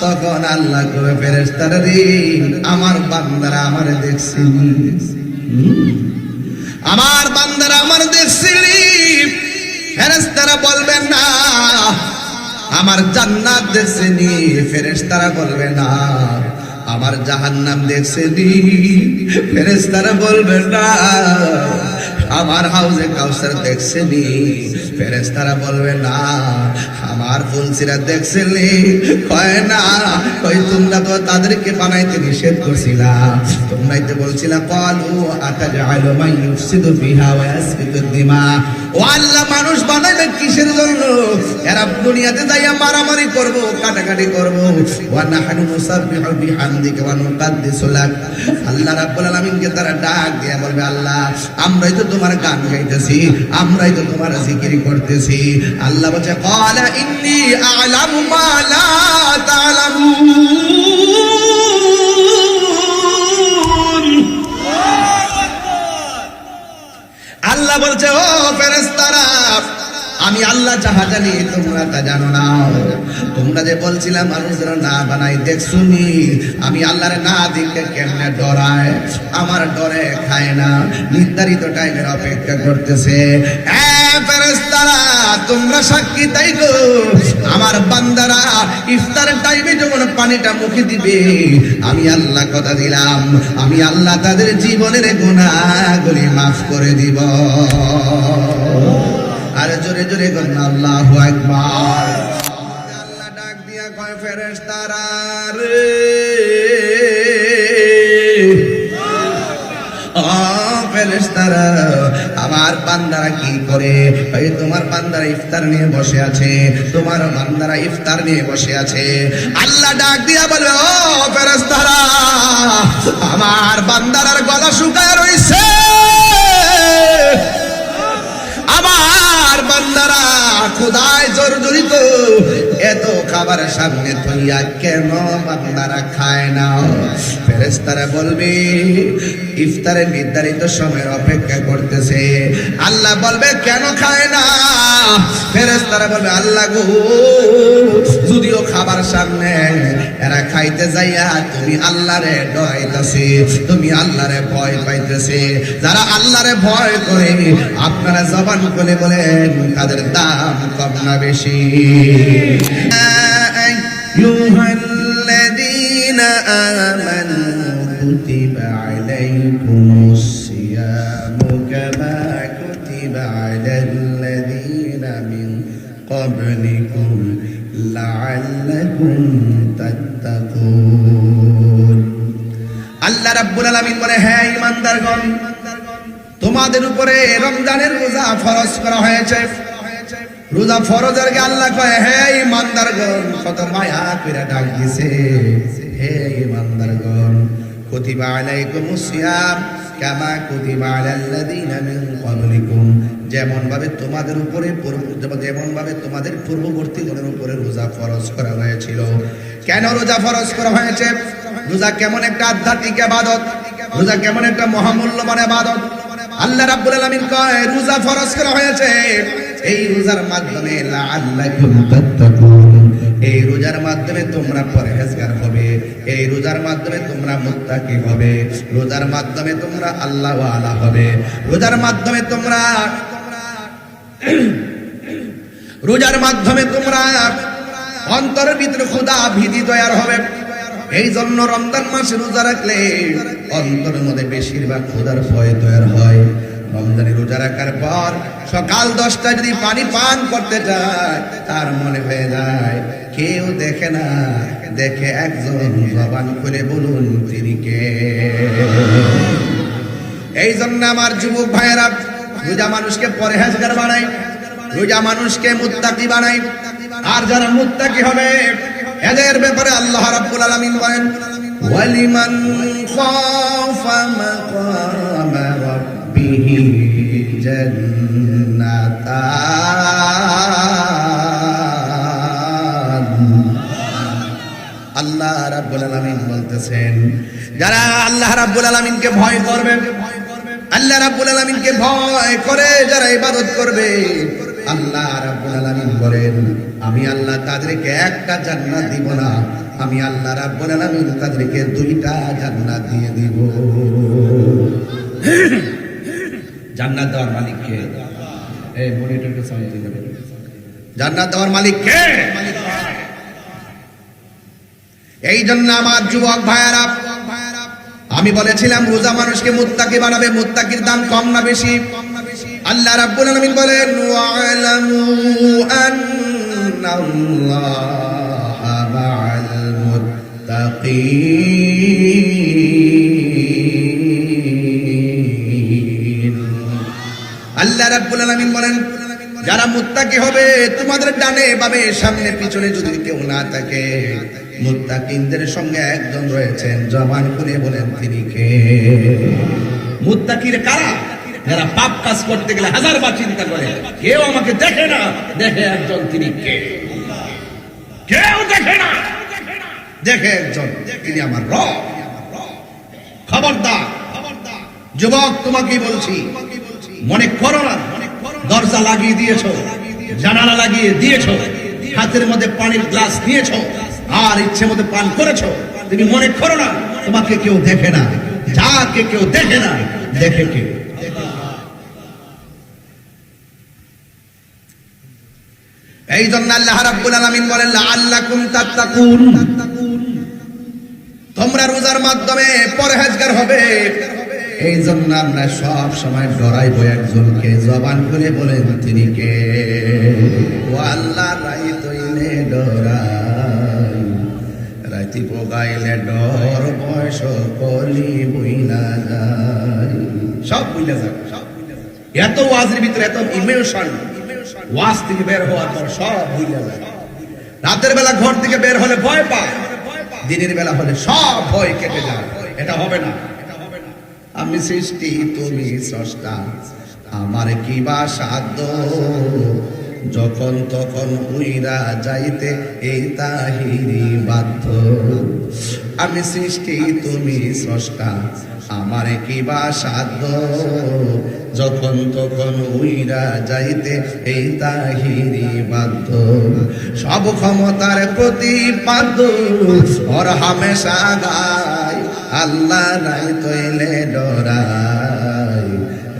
তখন আল্লাহ কবে ফেরেশতারা রে আমার বান্দারা আমার দেখছি, আমার বান্দারা আমার দেখছি। ফেরেশতারা বলবেন না আমার জান্নাত দেখছেনি, ফেরেশতারা বলবে না আমার জাহান্নাম দেখছেনি, ফেরেশতারা বলবে না আমার হাউজে কাউসার দেখছেনি, ফেরেশতারা বলবে না আমার ফুলসিরাত দেখছেনি। কয় না, কই তোমরা তো তাদেরকে বানাইতে নিষেধ করছিলা, তোমরাই তো বলছিলা ক্বালু আতাজআলু মান ইউফসিদু ফিহা ওয়া ইয়াসফিকু দিমা। ও আল্লাহ, মানুষ বানাইবে কিসের জন্য? এরা দুনিয়াতে যাইয়া মারামারি করব, কাটাকাটি করব। ওয়া নাহনু নুসাব্বিহু বিহামদিকা ওয়া নুকাদ্দিসু লাক। আল্লাহ রাব্বুল আলামিনকে তারা ডাক দিয়ে বলবে আল্লাহ আমরাই তো তোমার গান গাইতেছি, আমরাই তো তোমার জিকির করতেছি। আল্লাহ বলছে ক্বালা ইন্নী আ'লামু মা লা তা'লামুন। আল্লাহ বলছে ও ফেরেশতারা, আমি আল্লাহ যাহা জানি তোমরা তা জানো না। তোমরা যে বলছিলা মানুষরা না বানাই দেখছুনি, আমি আল্লাহরে না দেখে কেমনে ডরায়, আমার ডরে খায় না, নির্ধারিত টাইমের অপেক্ষা করতেছে। ফেরেশতারা তোমরা সাক্ষী তাই গো, আমার বান্দারা ইফতারের টাইমে যখন পানিটা মুখে দিবে আমি আল্লাহ কথা দিলাম, আমি আল্লাহ তাদের জীবনের গুনাহগুলি মাফ করে দিব। আর জোরে জোরে বলুন আল্লাহু আকবার। আল্লাহ ডাক দিয়া কয় ফেরেশতারা রে, ও ফেরেশতারা আমার বান্দারা কি করে? এই তোমার বান্দারা ইফতার নিয়ে বসে আছে, তোমার বান্দারা ইফতার নিয়ে বসে আছে। আল্লাহ ডাক দিয়া বলে ও ফেরেশতারা আমার বান্দারার গলা শুকায় রইছে, আমার বান্দারা খোদায় জর্জরিত, এত খাবার সামনে থইয়া কেন বান্দারা খায় না? ফেরেশতারা বলবে ইফতারের নির্ধারিত সময়ের অপেক্ষা করতেছে। আল্লাহ বলবে কেন খায় না? ফেরেশতারা বলবে আল্লাহ গো, যদিও খাবার সামনে, এরা খাইতে যাইয়া তুমি আল্লাহরে ডরাইতেছে, তুমি আল্লাহরে ভয় পাইতেছে। যারা আল্লাহরে ভয় করে আপনারা জবান খুলে বলেন তাদের দাম কম না বেশি? আইয়ুহাল্লাযীনা আমানু কুতিবা আলাইকুমুস সিয়ামু কামা কুতিবা আলাল্লাযীনা মিন ক্বাবলিকুম লাআল্লাকুম তাত্তাকুন। আল্লাহ রাব্বুল আলামিন বলে হে ঈমানদারগণ, তোমাদের উপরে রমজানের রোজা ফরজ করা হয়েছে। রোজা ফরজের কে আল্লাহ কয় হে ঈমানদারগণ, কত মায়া করে ডাক দিছে, হে ঈমানদারগণ কুতিবা আলাইকুমুস সিয়াম কামা কুতিবা আলাল্লাযীনা মিন ক্বাবলিকুম। যেমন ভাবে তোমাদের উপরে পূর্ববর্তীদের উপরে রোজা ফরজ করা হয়েছিল। কেন রোজা ফরজ করা হয়েছে? রোজা কেমন একটা আধ্যাত্মিক ইবাদত, রোজা কেমন একটা মহামূল্যবান ইবাদত। আল্লাহ রাব্বুল আলামিন কয় রোজা ফরজ করা হয়েছে এই রোজার মাধ্যমে লাআল্লাকুম তাত্তাকুন, এই রোজার মাধ্যমে তোমরা পরহেজগার হবে, এই রোজার মাধ্যমে তোমরা মুত্তাকি হবে, রোজার মাধ্যমে তোমরা আল্লাহ ওয়ালা হবে, রোজার মাধ্যমে তোমরা অন্তরের ভিতরে খোদা ভীতি তৈরি হবে। এই জন্য রমজান মাসে রোজা রাখলে অন্তরের মধ্যে বেশিরভাগ খোদার ভয় তৈরি হয়। রমজানে রোজা রাখার পর সকাল 10টায় যদি পানি পান করতে যায় তার মনে হয়ে যায় কেউ দেখে না, দেখে একজন, জবান খুলে বলুন তিনি কে? এই জন্য আমার যুবক ভাইয়েরা, রোজা মানুষকে পরহেজগার বানায়, রোজা মানুষকে মুত্তাকি বানায়। আর যারা মুত্তাকি হবে এদের ব্যাপারে আল্লাহ রাব্বুল আলামিন বলেন ওয়ালিমান খাফা মাকামা রাব্বিহি জান্নাতান। আল্লাহ রাব্বুল আলামিন বলতেছেন যারা আল্লাহ রাব্বুল আলামিনকে ভয় করবে, আল্লাহ রাব্বুল আলামিনকে ভয় করে যারা ইবাদত করবে আল্লাহ রাব্বুল আলামিন বলেন, আমি আল্লাহ তাদেরকে একটা জান্নাত দিব না, আমি আল্লাহ রাব্বুল আলামিন তাদেরকে দুইটা জান্নাত দিয়ে দিব। জান্নাত দেওয়ার মালিক কে? এই মনিটরকে সাউন্ড দিতে হবে। জান্নাত দেওয়ার মালিক কে? এই জন্য আমার যুবক ভাইয়েরা, আমি বলেছিলাম রোজা মানুষকে মুত্তাকি বানাবে। মুত্তাকির দাম কম না বেশি? আল্লাহ রাব্বুল আলামিন বলেন, ওয়া'লামু আন্নাল্লাহা মা'আল মুত্তাকিন। আল্লাহ রাব্বুল আলামিন বলেন, যারা মুত্তাকি হবে তোমাদের ডানে বামে সামনে পিছনে যদি কেউ না থাকে, মুত্তাকিনদের সঙ্গে একজন রয়েছেন, জবান খুলে বলেন তিনি কে? মুত্তাকির কারা? যারা পাপ কাজ করতে গেলে হাজারবার চিন্তা করে, কেউ আমাকে দেখে না, দেখে একজন, তিনি কে? কেউ দেখে না, দেখে একজন, তিনি আমার রব। খবরদার যুবক, তোমাকেই বলছি, মনে করো না দরজা লাগিয়ে দিয়েছো, জানালা লাগিয়ে দিয়েছো, হাতের মধ্যে পানির গ্লাস নিয়েছো আর ইচ্ছে মতো পান করেছো, তুমি মনে করো না তোমাকে কেউ দেখে না। যাকে কেউ দেখে না, দেখে কে? এই জন্য আল্লাহ রাব্বুল আলামিন বলেন, লাআল্লাকুম তাত্তাকুন, তোমরা রোজার মাধ্যমে পরহেজগার হবে। এই জন্য আমরা সব সময় ডরাইব একজনকে, জবান খুলে বলেন তিনি কে? ও আল্লাহ, রাইত হইলে ডরাই, রাইতি পোগাইলে ডর, বয়স কলি বইলা যায়, সব বইলা যায়। এত ওয়াজের ভিতরে এত ইমোশন, ওয়াজ থেকে বের হওয়ার পর সব বইলা যায়। রাতের বেলা ঘর থেকে বের হলে ভয় পায়, দিনের বেলা হলে সব ভয় কেটে যায়। এটা হবে না। আমি সৃষ্টি, তুমি স্রষ্টা, আমার কি বা সাধ্য, যখন তখন উইরা যাইতে এই তাহিরি বাধ্য। আমি সৃষ্টি, তুমি স্রষ্টা, আমার কি বা সাধ্য, যখন তখন উইরা যাইতে এই তাহিরি বাধ্য। সব ক্ষমতার প্রতিপাদ্য ওর হামেশা গায়, আল্লাহ নাই তৈলে ডরাই,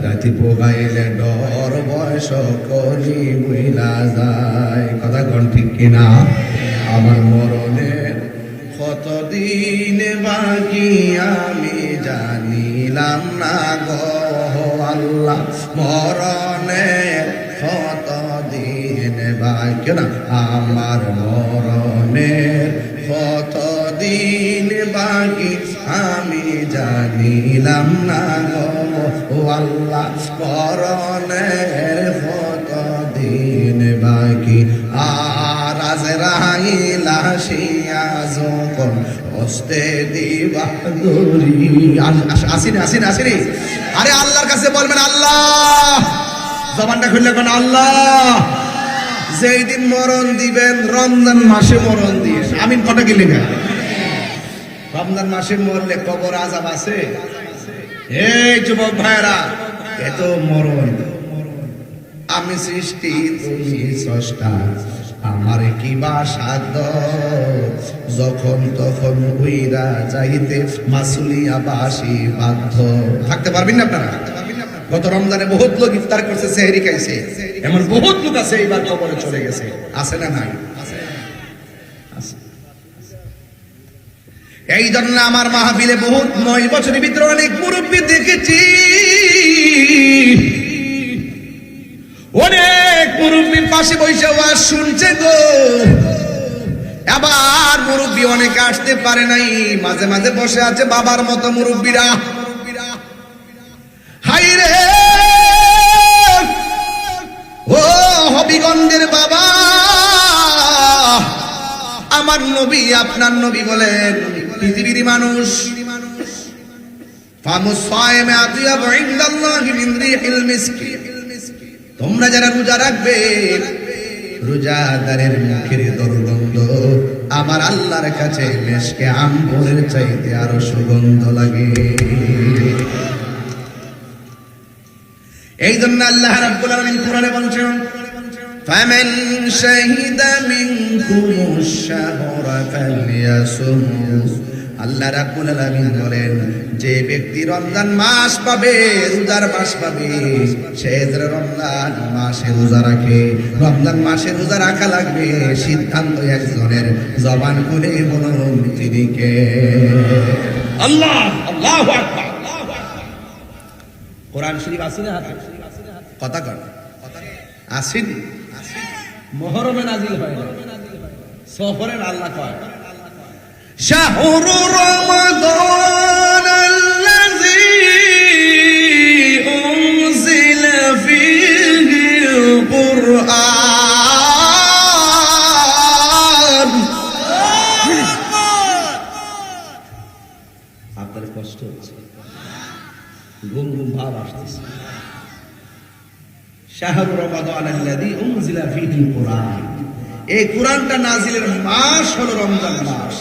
রাতি পোগাইলে ডর, বয়স কলি বুইলা যায়। কথা কোন ঠিক কিনা? আমার মরণের কতদিন বাকি আমি জানিলাম না গো আল্লাহ, মরণের কতদিন বাকি না, আমার মরণের কতদিন বাকি আমি জানিলাম না গো আল্লাহ, মরণের কতদিন বাকি। আর আজরাইল আসিয়া যখন হস্তে দিবা দড়ি, আসিনি আসিনি আসিনি, আরে আল্লাহর কাছে বলবেন আল্লাহ, জবানটা খুললে কোন আল্লাহ, যেই দিন মরণ দিবেন রমজান মাসে মরণ দিয়ে। আমিন কটা গেলে না? রমজান মাসে মরলে কবর আযাব আছে? এই যুবক ভাইরা, এত মরণ। আমি সৃষ্টি, তুমি স্রষ্টা, আমার কি বা সাধ্য, যখন তখন উইরা যাইতে মাসুলিয়া বাসি বাধ্য। থাকতে পারবেন না আপনারা? গত রমজানে বহুত লোক ইফতার করছে, সেহরি খাইছে, এমন বহুত লোক আছে এইবার কবরে চলে গেছে। আছে না নাই? এই জন্য আমার মাহফিলে বহুত 9 বছরের ভিতরে অনেক মুরব্বী দেখেছি, অনেক মুরব্বীর পাশে বসে ওয়াজ শুনছে গো। আবার মুরব্বী অনেকে আসতে পারে নাই, মাঝে মাঝে বসে আছে বাবার মতো মুরব্বীরা। হাই রে ও হবিগঞ্জের বাবা, আমার নবী, আপনার নবী বলেন, পৃথিবীর মানুষ তোমরা যারা রোজা রাখবে, রোজাদারের মুখের দুর্গন্ধ আমার আল্লাহর কাছে মেশকে আম্বরের চাইতে আরো সুগন্ধ লাগে। এই জন্য আল্লাহ রাব্বুল আলামিন কোরআনে বলছেন, ফামান শাহিদা মিনকুমুশ শাহরা ফালইয়াসুম। আল্লাহ রাব্বুল আলামিন বলেন, যে ব্যক্তি রমজান মাস পাবে, রোজার মাস পাবে, সে যারা রমজান মাসে রোজা রাখে, রমজান মাসে রোজা রাখা লাগবে, সিদ্ধান্ত একজনের, জবান খুলে বলুন তিনি কে? আল্লাহ। আল্লাহু আকবার। কোরআন শরীফ আছে না হাতে? কথা কর, আসেনি? মুহররমে নাজিল হয় না, সফরের আল্লাহ কয় শাহরু রমাদান আল্লাযী উনজিলা ফীহিল কুরআন। আপনার কষ্ট হচ্ছে, ঘুম ঘুম ভাব আসতেছে। শাহরু রমাদান আল্লাযী উনজিলা ফীহিল কুরআন, এই কোরআনটা নাজিলের মাস হলো রমজান মাস।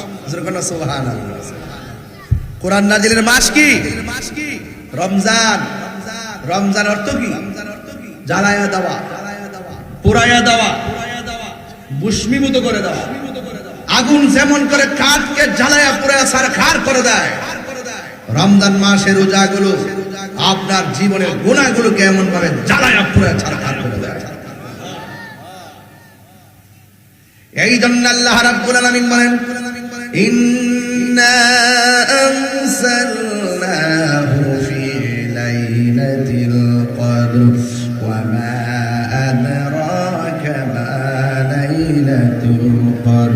সুবহানাল্লাহ। কোরআন নাজিলের মাস কি? রমজান। রমজান অর্থ কি? জ্বালায়া দেওয়া, পুরায়া দেওয়া, ভস্মীভূত করে দেওয়া। আগুন যেমন করে কাঠকে জ্বালায়া পুরায়া ছারখার করে দেয়, রমজান মাসের রোজাগুলো আপনার জীবনের গুনাহগুলোকে এমন ভাবে জ্বালায়া পুরায়া ছারখার করে দেয়। এই জন্য আল্লাহ রাব্বুল আলামিন বলেন, ইন্না আনসালনাহু ফি লাইলাতিল কদর ওয়া মা আদরাকা মা লাইলাতুল কদর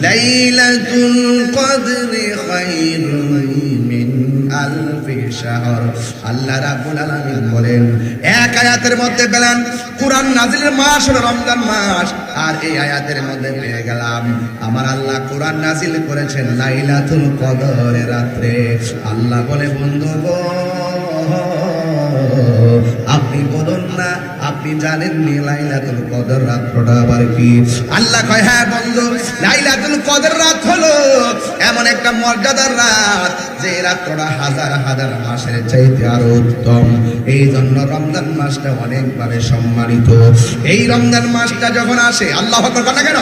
লাইলাতুল কদরি খায়রুম মিন আলফি শাহর। আল্লাহ রাব্বুল আলামিন বলেন, এক আয়াতের মধ্যে পেলাম কোরআন নাজিলের মাস হলো রমজান মাস, আর এই আয়াতের মধ্যে পেয়ে গেলাম আমার আল্লাহ কোরআন নাজিল করেছেন লাইলাতুল কদরের রাত্রে। আল্লাহ বলে, বন্ধু গো, আপনি বলুন না, আপনি জানেন নি লাইলাতুল কদর রাতটা আবার কি? আল্লাহ কয়, হ্যাঁ বন্ধু, লাইলাতুল কদর রাত হলো এমন একটা মর্যাদার রাত, যে রাতটা হাজার হাজার মাসের চাইতে আরো উত্তম। এই জন্য রমজান মাসটা অনেকভাবে সম্মানিত। এই রমজান মাসটা যখন আসে, আল্লাহু আকবার কথা কেন?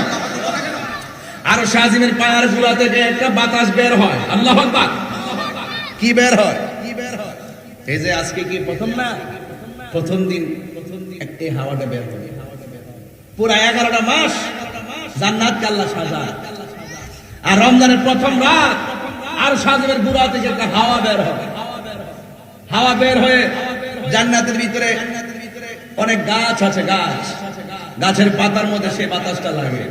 আর শাহজিমের পায়ের গুলা থেকে একটা বাতাস বের হয়। আল্লাহু আকবার। কি বের হয়? এই যে আজকে কি প্রথম না, প্রথম দিন এই হাওয়াটা বের হয়। পুরা 11টা মাস জান্নাতকে আল্লাহ সাজায়। আর রমজানের প্রথম রাত আর শাহজিমের গুড়া থেকে একটা হাওয়া বের হয়। হাওয়া বের হয়ে জান্নাতের ভিতরে অনেক গাছ আছে, গাছের পাতার মধ্যে সেই বাতাসটা লাগে।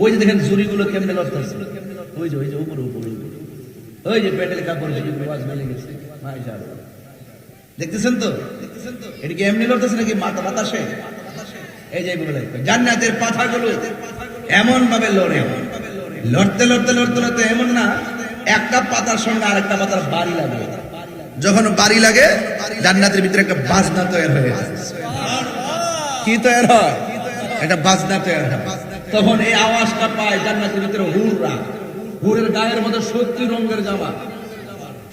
ওই যে দেখেন ঝুড়িগুলো কেমনে লড়তেছে, ওই যে উপরে উপরে ওই যে পেটের কাপড় দেখতেছেন তো? এটা কি এমনি লড়তেছে নাকি বাতাসে? এই যে জান্নাতের পাতাগুলো এমন ভাবে লড়ে, লড়তে লড়তে লড়তে লড়তে এমন না একটা পাতার সঙ্গে আরেকটা পাতার বাড়ি লাগে। যখন বাড়ি লাগে, জান্নাতের ভিতরে একটা বাজনা তৈরি হয়ে যায়। কি তৈরি হয়? একটা বাজনা তৈরি হয়। তখন এই আওয়াজটা পায় জান্নাতের ভিতরে হুররা। হুরের গায়ের মধ্যে 70 রঙের জামা,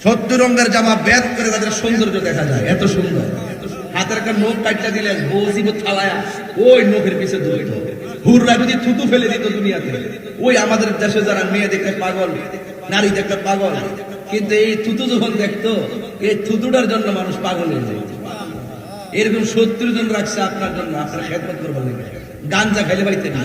70 রঙের জামা বেদ করে তাদের সৌন্দর্য দেখা যায়, এত সুন্দর। হাতের একটা নখ কাটটা দিলেন, বসিব থালায়া ওই নখের পিছে দৌড়িত। হুররা যদি থুতু ফেলে দিত দুনিয়াতে, ওই আমাদের দেশে যারা মেয়ে দেখতে পাগল, নারী দেখতে পাগল, কিন্তু এই থুতু যখন দেখতো, এই থুতুটার জন্য মানুষ পাগল হয়ে যেত। এরকম 70 জন রাখছে আপনার জন্য, আপনার খেদমত করবার লাগে। গাঞ্জা খাইলে বাড়িতে না,